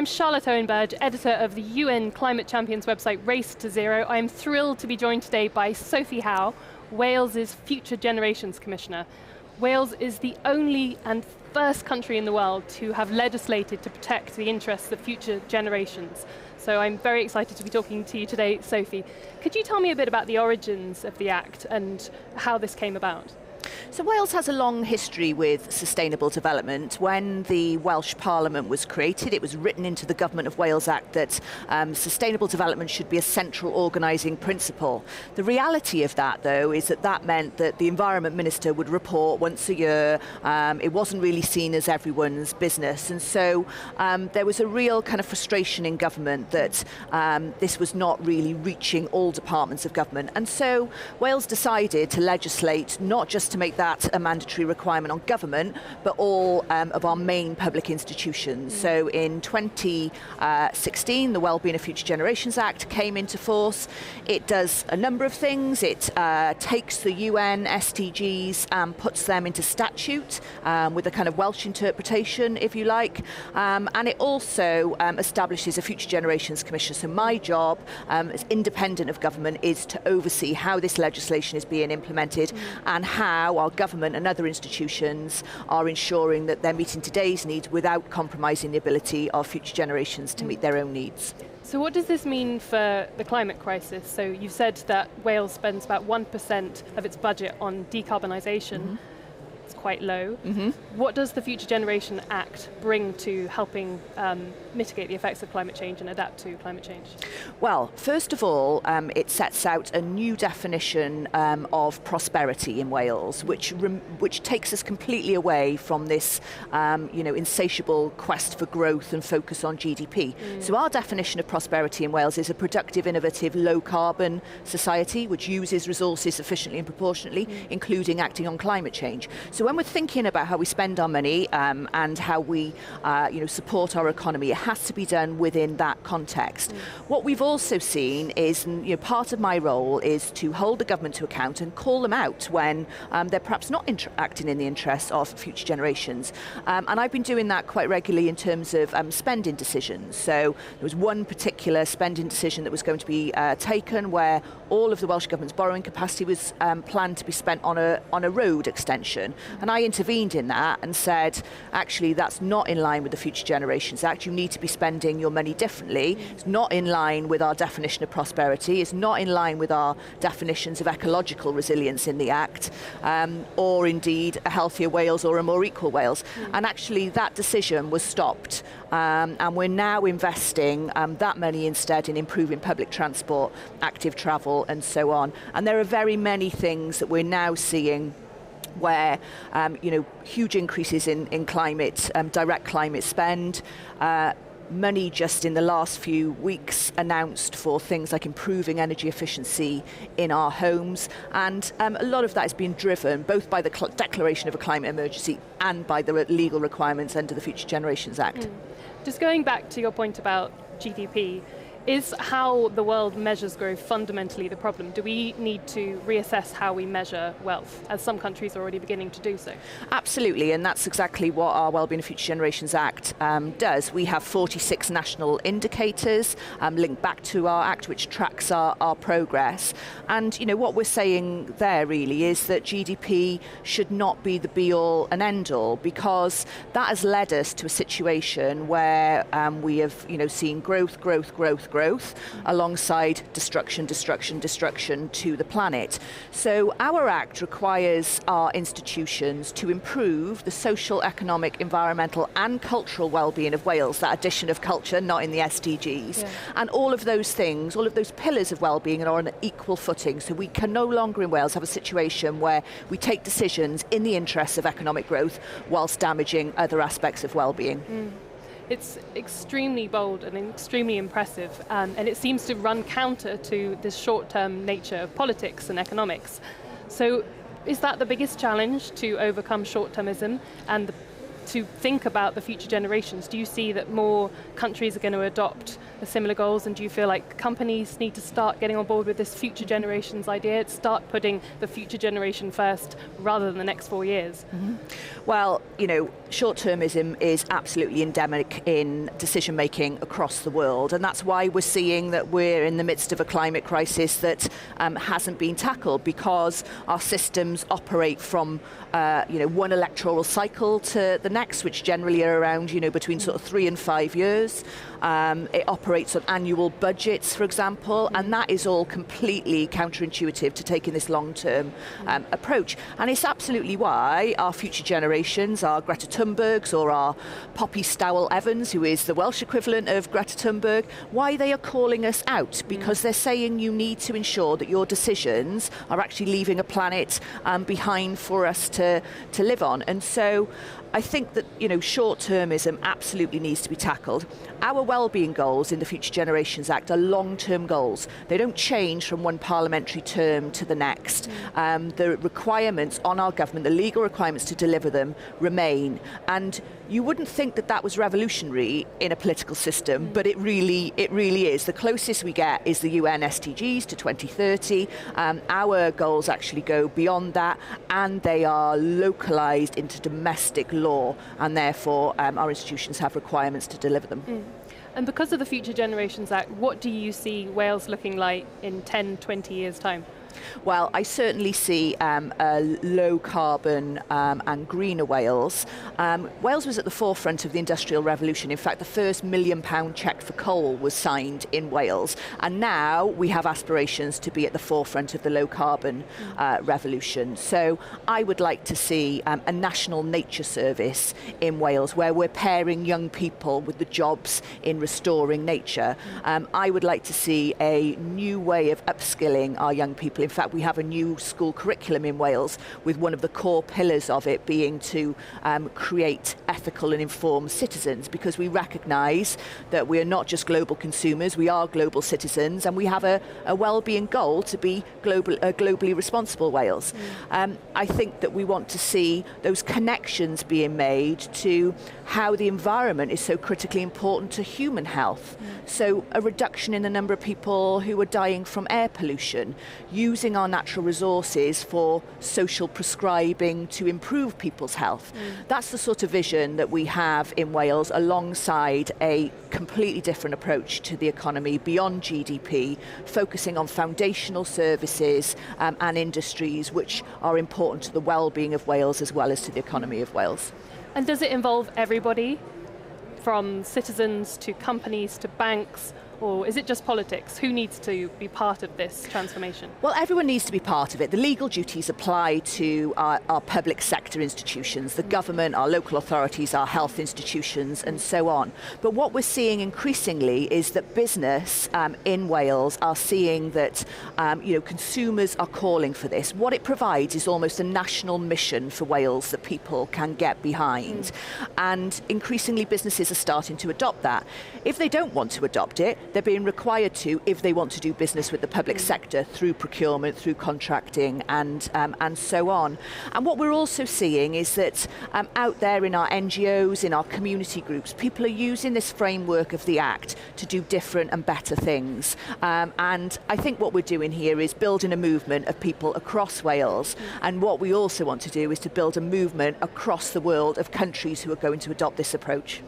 I'm Charlotte Owenberg, editor of the UN Climate Champions website Race to Zero. I'm thrilled to be joined today by Sophie Howe, Wales's Future Generations Commissioner. Wales is the only and first country in the world to have legislated to protect the interests of future generations. So I'm very excited to be talking to you today, Sophie. Could you tell me a bit about the origins of the Act and how this came about? So Wales has a long history with sustainable development. When the Welsh Parliament was created, it was written into the Government of Wales Act that sustainable development should be a central organising principle. The reality of that, though, is that that meant that the Environment Minister would report once a year. It wasn't really seen as everyone's business. And so there was a real kind of frustration in government that this was not really reaching all departments of government. And so Wales decided to legislate not just to make that a mandatory requirement on government, but all of our main public institutions. So in 2016, the Wellbeing of Future Generations Act came into force. It does a number of things. It takes the UN SDGs and puts them into statute with a kind of Welsh interpretation, if you like. And it also establishes a Future Generations Commission. So my job, as independent of government, is to oversee how this legislation is being implemented and how our government and other institutions are ensuring that they're meeting today's needs without compromising the ability of future generations to meet their own needs. So what does this mean for the climate crisis? So you've said that Wales spends about 1% of its budget on decarbonisation. It's quite low. What does the Future Generation Act bring to helping mitigate the effects of climate change and adapt to climate change? Well, first of all, it sets out a new definition of prosperity in Wales, which takes us completely away from this insatiable quest for growth and focus on GDP. So our definition of prosperity in Wales is a productive, innovative, low-carbon society which uses resources efficiently and proportionately, including acting on climate change. So when we're thinking about how we spend our money and how we support our economy, it has to be done within that context. What we've also seen is, part of my role is to hold the government to account and call them out when they're perhaps not acting in the interests of future generations. And I've been doing that quite regularly in terms of spending decisions. So there was one particular spending decision that was going to be taken where all of the Welsh Government's borrowing capacity was planned to be spent on a road extension. And I intervened in that and said, actually, that's not in line with the Future Generations Act. You need to be spending your money differently. It's not in line with our definition of prosperity. It's not in line with our definitions of ecological resilience in the Act, or indeed a healthier Wales or a more equal Wales. And actually, that decision was stopped. And we're now investing that money instead in improving public transport, active travel, and so on. And there are very many things that we're now seeing where huge increases in climate, direct climate spend, money just in the last few weeks announced for things like improving energy efficiency in our homes, and a lot of that is being driven both by the declaration of a climate emergency and by the legal requirements under the Future Generations Act. Just going back to your point about GDP, is how the world measures growth fundamentally the problem? Do we need to reassess how we measure wealth, as some countries are already beginning to do so? Absolutely, and that's exactly what our Wellbeing of Future Generations Act does. We have 46 national indicators linked back to our Act, which tracks our progress. And what we're saying there really is that GDP should not be the be-all and end-all, because that has led us to a situation where we have seen growth alongside destruction to the planet. So our Act requires our institutions to improve the social, economic, environmental and cultural well-being of Wales, that addition of culture, not in the SDGs. And all of those things, all of those pillars of well-being are on an equal footing. So we can no longer in Wales have a situation where we take decisions in the interests of economic growth whilst damaging other aspects of well-being. It's extremely bold and extremely impressive, and it seems to run counter to this short-term nature of politics and economics. So is that the biggest challenge, to overcome short-termism and to think about the future generations? Do you see that more countries are going to adopt the similar goals, and do you feel like companies need to start getting on board with this future generations idea, start putting the future generation first rather than the next 4 years? Well, short-termism is absolutely endemic in decision-making across the world, and that's why we're seeing that we're in the midst of a climate crisis that hasn't been tackled, because our systems operate from one electoral cycle to the next, which generally are around between sort of 3 and 5 years. It operates on annual budgets, for example, and that is all completely counterintuitive to taking this long-term approach. And it's absolutely why our future generations, our Greta Thunbergs or our Poppy Stowell-Evans, who is the Welsh equivalent of Greta Thunberg, why they are calling us out, because they're saying you need to ensure that your decisions are actually leaving a planet behind for us to live on. And so I think that short-termism absolutely needs to be tackled. Our wellbeing goals in the Future Generations Act are long-term goals. They don't change from one parliamentary term to the next. The requirements on our government, the legal requirements to deliver them, remain. And you wouldn't think that that was revolutionary in a political system, but it really is. The closest we get is the UN SDGs to 2030. Our goals actually go beyond that, and they are localised into domestic law, and therefore our institutions have requirements to deliver them. And because of the Future Generations Act, what do you see Wales looking like in 10, 20 years' time? Well, I certainly see a low carbon and greener Wales. Wales was at the forefront of the Industrial Revolution. In fact, the first £1 million cheque for coal was signed in Wales. And now we have aspirations to be at the forefront of the low carbon revolution. So I would like to see a national nature service in Wales where we're pairing young people with the jobs in restoring nature. I would like to see a new way of upskilling our young people. In fact, we have a new school curriculum in Wales with one of the core pillars of it being to create ethical and informed citizens, because we recognise that we are not just global consumers, we are global citizens, and we have a well-being goal to be a globally responsible Wales. I think that we want to see those connections being made to how the environment is so critically important to human health. So a reduction in the number of people who are dying from air pollution, using our natural resources for social prescribing to improve people's health. That's the sort of vision that we have in Wales, alongside a completely different approach to the economy beyond GDP, focusing on foundational services and industries which are important to the well-being of Wales as well as to the economy of Wales. And does it involve everybody, from citizens to companies to banks? Or is it just politics? Who needs to be part of this transformation? Well, everyone needs to be part of it. The legal duties apply to our public sector institutions, the government, our local authorities, our health institutions, and so on. But what we're seeing increasingly is that business in Wales are seeing that consumers are calling for this. What it provides is almost a national mission for Wales that people can get behind. And increasingly businesses are starting to adopt that. If they don't want to adopt it, they're being required to if they want to do business with the public sector through procurement, through contracting, and so on. And what we're also seeing is that out there in our NGOs, in our community groups, people are using this framework of the Act to do different and better things. And I think what we're doing here is building a movement of people across Wales. And what we also want to do is to build a movement across the world of countries who are going to adopt this approach.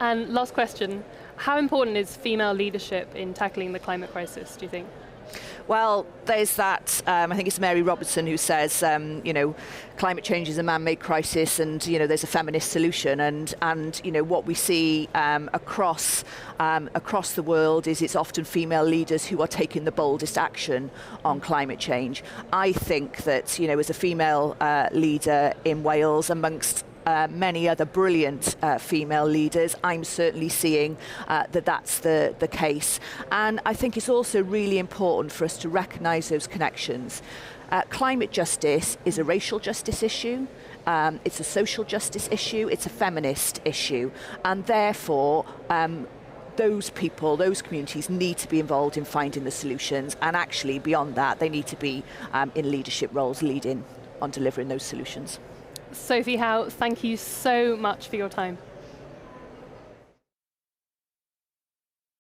And last question, how important is female leadership in tackling the climate crisis, do you think? Well, there's that, I think it's Mary Robertson who says, climate change is a man-made crisis, and there's a feminist solution. And what we see across the world is it's often female leaders who are taking the boldest action on climate change. I think that as a female leader in Wales, amongst many other brilliant female leaders, I'm certainly seeing that that's the case. And I think it's also really important for us to recognise those connections. Climate justice is a racial justice issue, it's a social justice issue, it's a feminist issue, and therefore those people, those communities need to be involved in finding the solutions, and actually beyond that they need to be in leadership roles leading on delivering those solutions. Sophie Howe, thank you so much for your time.